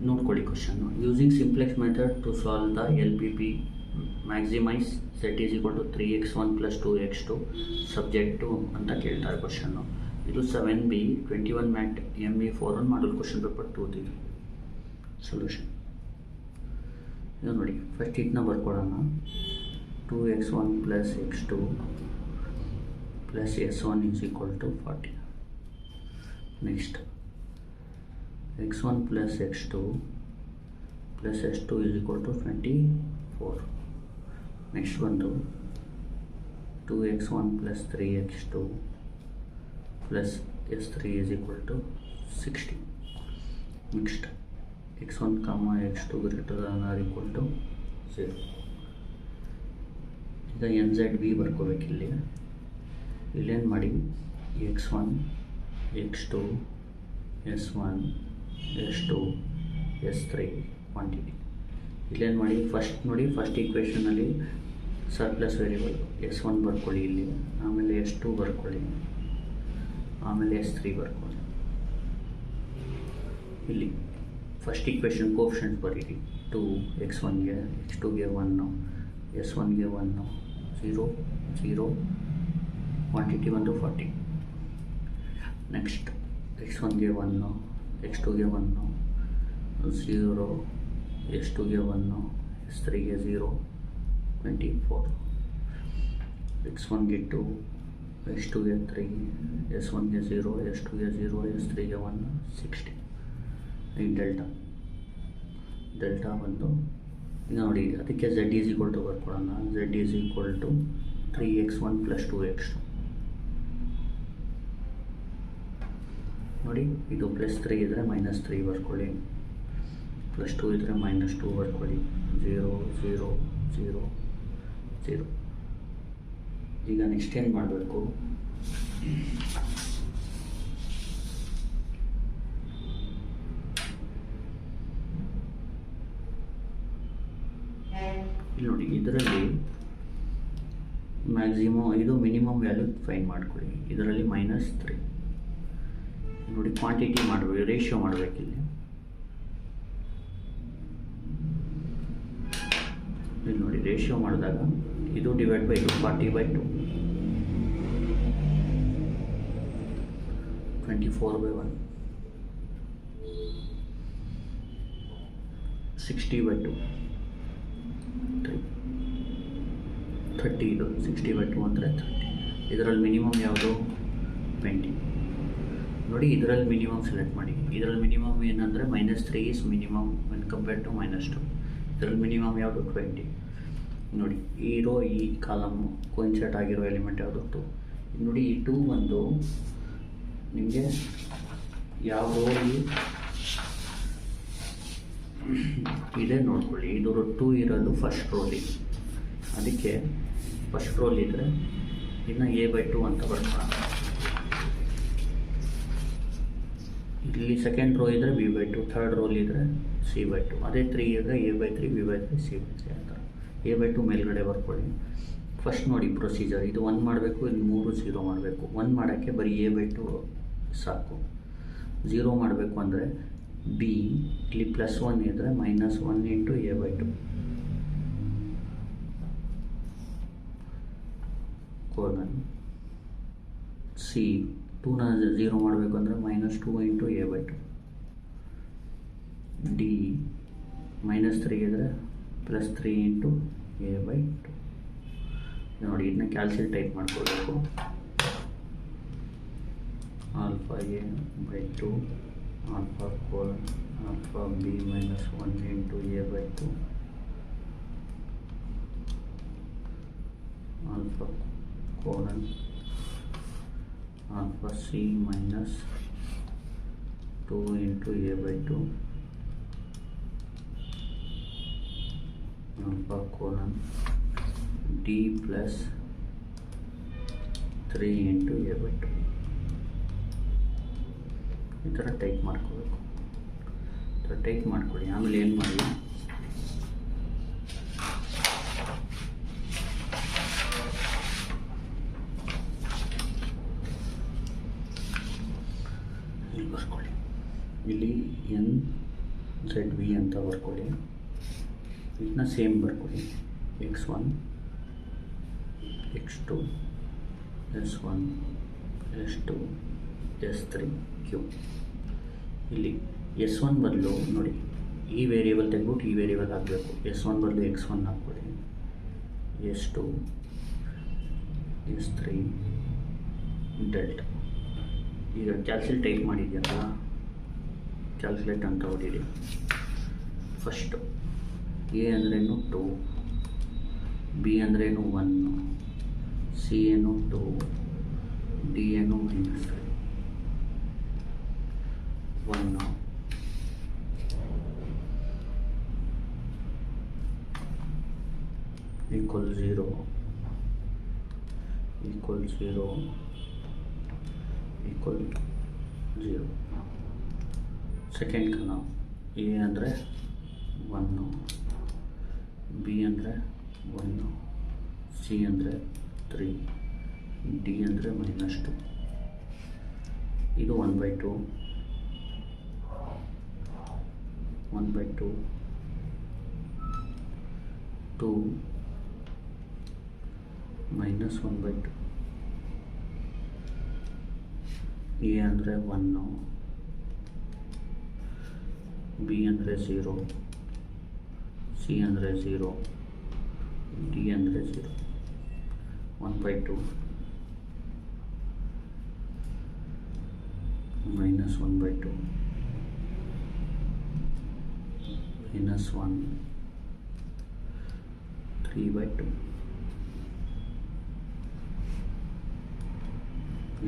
ನೋಡ್ಕೊಳ್ಳಿ question. Using simplex method to solve the LPP maximise z is equal to 3x1 plus 2x2 subject ಅಂತ ಕೇಳ್ತಾರೆ question. ಇದು 7B 21 mat ME4 model question paper 2 ಇದು solution. ಇದು ನೋಡಿ, first ಇದನ್ನ ಬರ್ಕೊಳ್ಳೋಣ. 2x1 plus x2 plus s1 is equal to 40. Next x1 plus x2 plus s2 is equal to 24. Next one to 2x1 plus 3x2 plus s3 is equal to 60. Next x1 comma x2 greater than or equal to 0. ಈಗ NZB ಬರ್ಕೋಬೇಕು. ಇಲ್ಲೇನು ಮಾಡಿ x1 x2 s1 s2 s3 quantity ಇಲ್ಲೇನು ಮಾಡಿ first ನೋಡಿ, first ಈಕ್ವೇಷನಲ್ಲಿ surplus variable s1 ಬರ್ಕೊಳ್ಳಿ ಇಲ್ಲಿ, ಆಮೇಲೆ s2 ಬರ್ಕೊಳ್ಳಿ, ಆಮೇಲೆ s3 ಬರ್ಕೊಳ್ಳಿ. ಇಲ್ಲಿ ಫಸ್ಟ್ ಈಕ್ವೇಷನ್ ಕೋಫಿಷಿಯಂಟ್ ಬರೀರಿ. 2 x1ಗೆ x2ಗೆ 1 s1ಗೆ 1 0 0 ಕ್ವಾಂಟಿಟಿ ಬಂದು 40. ನೆಕ್ಸ್ಟ್ x1ಗೆ 1 x2ಗೆ 1 0 s2ಗೆ 1 s3ಗೆ 0 24. x1ಗೆ 2 x2ಗೆ 3 s1ಗೆ 0 s2ಗೆ 0 s3ಗೆ 1 60. ಈ ಡೆಲ್ಟಾ ಬಂದು ಈಗ ನೋಡಿ, ಅದಕ್ಕೆ z ಈಸ್ ಈಕ್ವಲ್ ಟು ಬರ್ಕೊಳ್ಳೋಣ. z is equal to 3x1 plus 2x2 ನೋಡಿ. ಇದು +3 ಇದ್ದರೆ -3 ಬರ್ಕೊಳ್ಳಿ, +2 ಇದ್ದರೆ -2 ಬರ್ಕೊಳ್ಳಿ. 0 0 0 0. ಈಗ ನೆಕ್ಸ್ಟ್ ಏನು ಮಾಡಬೇಕು, ಇಲ್ಲಿ ನೋಡಿ, ಇದರಲ್ಲಿ ಮ್ಯಾಕ್ಸಿಮಮ್ ಇದು ಮಿನಿಮಮ್ ವ್ಯಾಲ್ಯೂ ಫೈಂಡ್ ಮಾಡ್ಕೊಳ್ಳಿ. ಇದರಲ್ಲಿ -3 ನೋಡಿ, ಕ್ವಾಂಟಿಟಿ ಮಾಡಬೇಕು, ರೇಷಿಯೋ ಮಾಡಬೇಕಿಲ್ಲಿ. ಇಲ್ಲಿ ನೋಡಿ, ರೇಷಿಯೋ ಮಾಡಿದಾಗ ಇದು ಡಿವೈಡ್ ಬೈ 40/2 24/1 60/2 30. ಇದು 60/2 ಅಂದರೆ 30. ಇದರಲ್ಲಿ ಮಿನಿಮಮ್ ಯಾವುದು 20 ನೋಡಿ. ಇದರಲ್ಲಿ ಮಿನಿಮಮ್ ಸೆಲೆಕ್ಟ್ ಮಾಡಿ. ಇದರಲ್ಲಿ ಮಿನಿಮಮ್ ಏನಂದರೆ -3 is minimum when compared to -2. ಇದರಲ್ಲಿ ಮಿನಿಮಮ್ ಯಾವುದು 20 ನೋಡಿ. ಈ ಕಾಲಮ್ಮು ಕೋಇನ್ಸೈಡ್ ಆಗಿರೋ ಎಲಿಮೆಂಟ್ ಯಾವುದು 2 ನೋಡಿ. ಈ 2 ಒಂದು ನಿಮಗೆ ಯಾವ ರೋಲಿ ಇದೆ ನೋಡ್ಕೊಳ್ಳಿ. ಇದು 2 ಇರೋದು ಫಸ್ಟ್ ರೋಲಿ, ಅದಕ್ಕೆ ಫಸ್ಟ್ ರೋಲ್ ಇದ್ದರೆ ಇನ್ನು a/2 ಅಂತ ಬರ್ಕೊಳ್ಳೋಣ. ಇಲ್ಲಿ ಸೆಕೆಂಡ್ ರೋ ಇದ್ದರೆ b/2, ಥರ್ಡ್ ರೋಲ್ ಇದ್ದರೆ c/2, ಅದೇ 3 ಇದ್ದರೆ a/3 b/3 c/3 ಅಂತ. a/2 ಮೇಲ್ಗಡೆ ಬರ್ಕೊಳ್ಳಿ. ಫಸ್ಟ್ ನೋಡಿ ಪ್ರೊಸೀಜರ್, ಇದು 1 ಮಾಡಬೇಕು, ಇಲ್ಲಿ 3 0 ಮಾಡಬೇಕು. 1 ಮಾಡೋಕ್ಕೆ ಬರೀ a/2 ಸಾಕು. 0 ಮಾಡಬೇಕು ಅಂದರೆ b ಇಲ್ಲಿ +1 ಇದ್ದರೆ -1 ಇಂಟು a/2 ಕೋಲನ್ c. 2ನ 0 ಮಾಡಬೇಕು ಅಂದರೆ -2 ಇಂಟು a/2 d. -3 ಇದ್ದರೆ +3 ಇಂಟು a/2 ನೋಡಿ. ಇದನ್ನ ಕ್ಯಾಲ್ಸಿಯಲ್ ಟೈಪ್ ಮಾಡ್ಕೋಬೇಕು. α a/2 α colon α b -1 into a/2 α colon α c -2 into a/2 α colon d +3 into a/2 ಈ ಥರ ಟೈಪ್ ಮಾಡ್ಕೋಬೇಕು. ಈ ಥರ ಟೈಪ್ ಮಾಡ್ಕೊಳ್ಳಿ. ಆಮೇಲೆ ಏನು ಮಾಡಿ, ಇಲ್ಲಿ ಬರ್ಕೊಳ್ಳಿ. ಇಲ್ಲಿ n ಝೆಡ್ ವಿ ಅಂತ ಬರ್ಕೊಳ್ಳಿ. ಇದನ್ನ ಸೇಮ್ ಬರ್ಕೊಳ್ಳಿ. x1 x2 s1 s2 s3 q. ಇಲ್ಲಿ s1 ಬದಲು ನೋಡಿ, ಈ ವೇರಿಯೇಬಲ್ ತೆಗೆದ್ಬಿಟ್ಟು ಈ ವೇರಿಯೇಬಲ್ ಹಾಕಬೇಕು. s1 ಬದಲು x1 ಹಾಕ್ಕೊಳ್ಳಿ, s2 s3 ಡೆಲ್ಟಾ. ಈಗ ಕ್ಯಾಲ್ಕುಲೇಟ್ ಮಾಡಿದ್ಯಲ್ಲ, ಕ್ಯಾಲ್ಕುಲೇಟ್ ಅಂತ ಹೊಡೀರಿ. ಫಸ್ಟು ಎ ಅಂದ್ರೇನು 2, ಬಿ ಅಂದ್ರೇನು 1, ಸಿ ಏನು 2, ಡಿ ಏನು -3, 1 equal 0 equal 0 equal 0. ಸೆಕೆಂಡ್ ನಾವು ಎ ಅಂದರೆ 1, ಬಿ ಅಂದರೆ 1, ಸಿ ಅಂದರೆ 3, ಡಿ ಅಂದರೆ -2. ಇದು 1/2 2 -1/2. ಎ ಅಂದರೆ 1, ಬಿ ಅಂದರೆ 0, ಸಿ ಅಂದರೆ 0, ಡಿ ಅಂದರೆ 0. 1/2 -1/2 -1 3/2.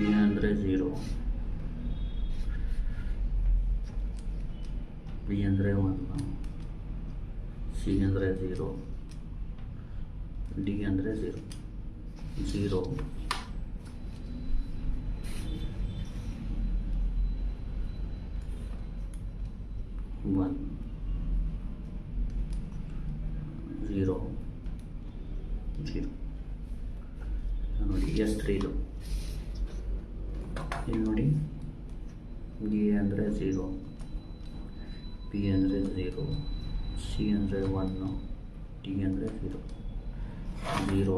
ಎ ಅಂದರೆ 0, ಬಿ ಅಂದರೆ 1, ಸಿ ಅಂದರೆ 0, ಡಿ ಅಂದರೆ 0. 0 1 0 0. ನೋಡಿ S3 ಇದು. ಇಲ್ಲಿ ನೋಡಿ, ಎ ಅಂದರೆ 0, ಬಿ ಅಂದರೆ 0, ಸಿ ಅಂದರೆ 1, ಡಿ ಅಂದರೆ 0. 0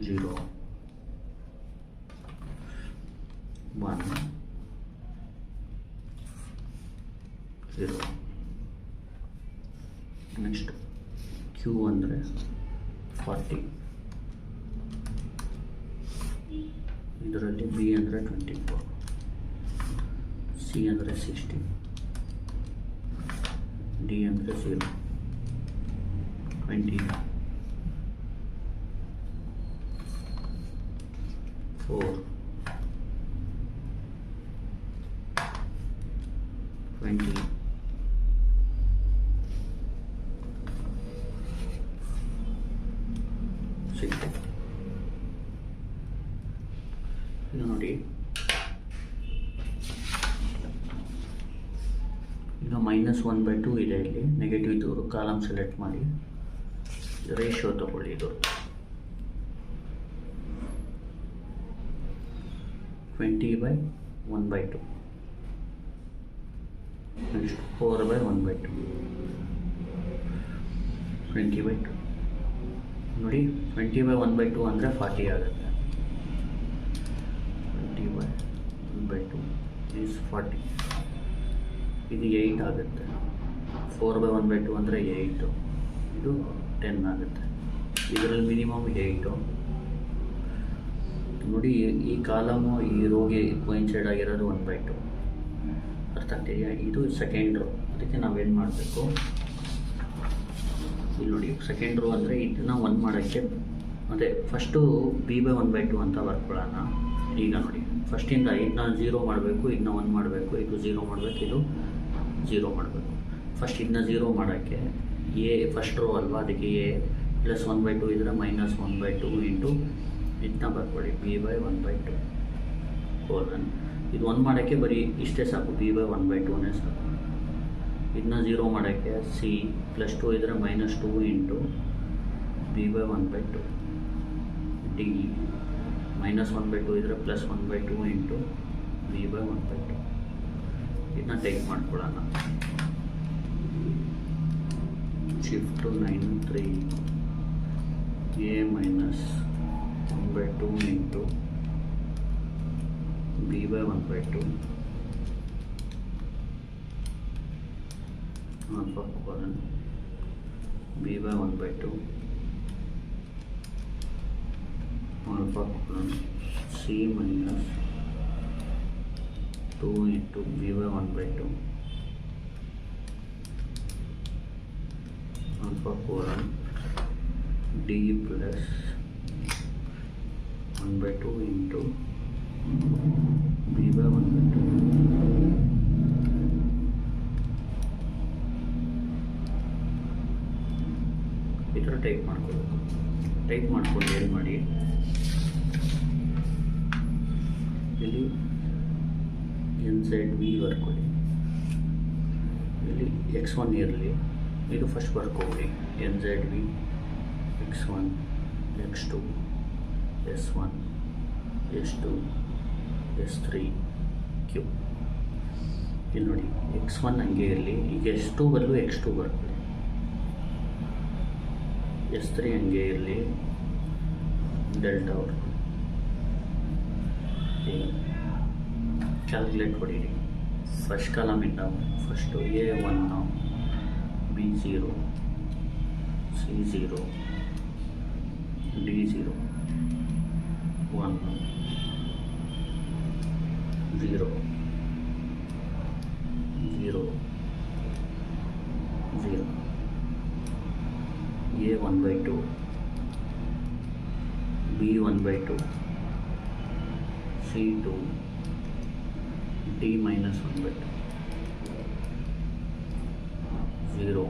0 1 0. ನೆಕ್ಸ್ಟ್ ಕ್ಯೂ ಅಂದರೆ 40, ಇದರಲ್ಲಿ ಬಿ ಅಂದರೆ 24, ಸಿ ಅಂದರೆ 60, ಡಿ ಅಂದರೆ 0, 20 4 20 60. ಇದು ನೋಡಿ, ಈಗ -1/2 ಇದೆ. ಇಲ್ಲಿ ನೆಗೆಟಿವ್ ಇದ್ದವರು ಕಾಲಮ್ ಸೆಲೆಕ್ಟ್ ಮಾಡಿ ರೇಷಿಯೋ ತಗೊಳ್ಳಿ. ಇದು 20/1/2. ನೆಕ್ಸ್ಟ್ 4/1/2 20/2. ನೋಡಿ, 20/1/2 ಅಂದರೆ 40 ಆಗುತ್ತೆ. 20/1/2 ಈಸ್ 40. ಇದು 8 ಆಗುತ್ತೆ. 4/1/2 ಅಂದರೆ 8, ಇದು 10 ಆಗುತ್ತೆ. ಇದರಲ್ಲಿ ಮಿನಿಮಮ್ 8. ನೋಡಿ, ಈ ಕಾಲಮು ಈ ರೋಗೆ ಕೋಯಿನ್ಸೈಡ್ ಆಗಿರೋದು 1/2. ಅರ್ಥ ಆಗ್ತಿದೆಯಾ? ಇದು ಸೆಕೆಂಡ್ ರೋ. ಅದಕ್ಕೆ ನಾವೇನು ಮಾಡಬೇಕು, ಇಲ್ಲಿ ನೋಡಿ, ಸೆಕೆಂಡ್ ರೋ ಅಂದರೆ ಇದನ್ನು 1 ಮಾಡೋಕ್ಕೆ, ಅದೇ ಫಸ್ಟು b/1/2 ಅಂತ ಬರ್ಕೊಳ್ಳೋಣ. ಈಗ ನೋಡಿ, ಫಸ್ಟಿಂದ ಇದನ್ನ 0 ಮಾಡಬೇಕು, ಇದನ್ನ 1 ಮಾಡಬೇಕು, ಇದು 0 ಮಾಡಬೇಕು, ಇದು 0 ಮಾಡಬೇಕು. ಫಸ್ಟ್ ಇದನ್ನ 0 ಮಾಡೋಕ್ಕೆ ಎ ಫಸ್ಟ್ ರೋ ಅಲ್ವಾ, ಅದಕ್ಕೆ ಎ +1/2 ಇದ್ರೆ -1/2 ಇಂಟು ಇದನ್ನ ಬರ್ಕೊಳ್ಳಿ b/1/2 ಕೋಲನ್. ಇದು 1 ಮಾಡೋಕ್ಕೆ ಬರೀ ಇಷ್ಟೇ ಸಾಕು, b/1/2ನೇ ಸಾಕು. ಇದನ್ನ 0 ಮಾಡೋಕ್ಕೆ ಸಿ +2 ಇದ್ರೆ -2 ಇಂಟು b/1/2, ಡಿ -1/2 ಇದ್ರೆ +1/2 ಇಂಟು b/1/2. ಇದನ್ನ ಟೈಪ್ ಮಾಡ್ಕೊಳ್ಳೋಣ. Shift 9 3 a minus 1/2 into b by 1/2 alpha colon b by 1/2 alpha colon c minus 2 into b by 1/2 alpha colon d plus 1/2 into b by 1/2 ಈ ಥರ type ಮಾಡ್ಕೋಬೇಕು. Type ಮಾಡ್ಕೊಂಡು ಏನು ಮಾಡಿ, ಇಲ್ಲಿ NZ V ಬರ್ಕೊಳ್ಳಿ. ಇಲ್ಲಿ x1 ಇರಲಿ, ಇದು ಫಸ್ಟ್ ಬರ್ಕೊಳ್ಳಿ. NZ V x1 x2 s1 s2 s3 q. ಇಲ್ಲಿ ನೋಡಿ x1 ಹಂಗೆ ಇರಲಿ, ಈಗ s2 ಬದಲು x2 ಬರ್ಕೊಳ್ಳಿ. s3 ಹಂಗೆ ಇರಲಿ, ಡೆಲ್ಟಾ ಬರ್ಕೊಳ್ಳಿ. ಕ್ಯಾಲ್ಕುಲೇಟ್ ಹೊಡೀರಿ. ಫಸ್ಟ್ ಕಾಲಮಿಂದ first a1 b0 c0 d0 1 0 0 0 a 1/2 b 1/2 c2 d minus 1/2 0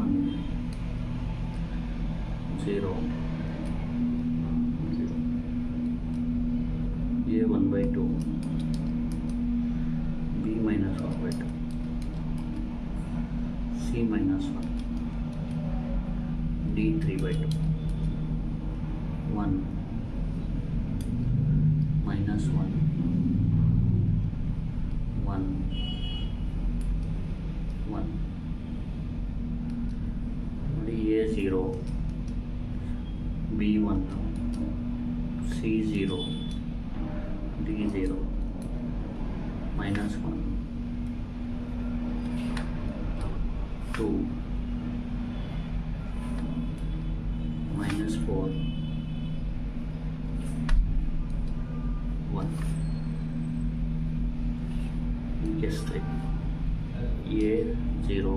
1 0 0 a 1/2 b minus 1/2 c minus 1 d 3/2 1 minus 1 1 1 ನೋಡಿ a0 b1 c0 d0 minus 1 2 minus 4 1 guess 3 a0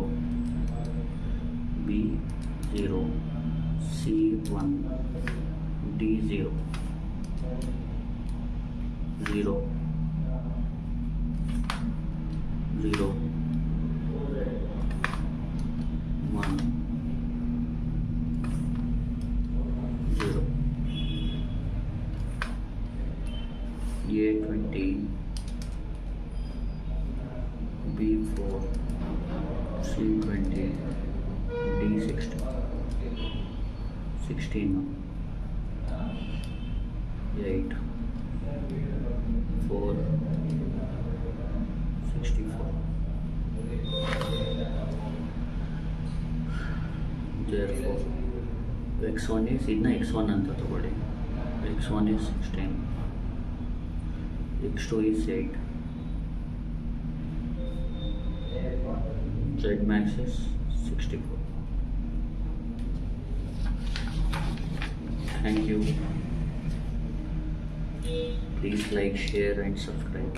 b0 c1 d0 0 0 1 0 a20 b4 c20 d60 16 8 4 64 therefore x1 is ಇದನ್ನ x1 ಅಂತ ತಗೊಳ್ಳಿ. x1 is 16, x2 is 8, z max is 64. Thank you. Please like, share and subscribe.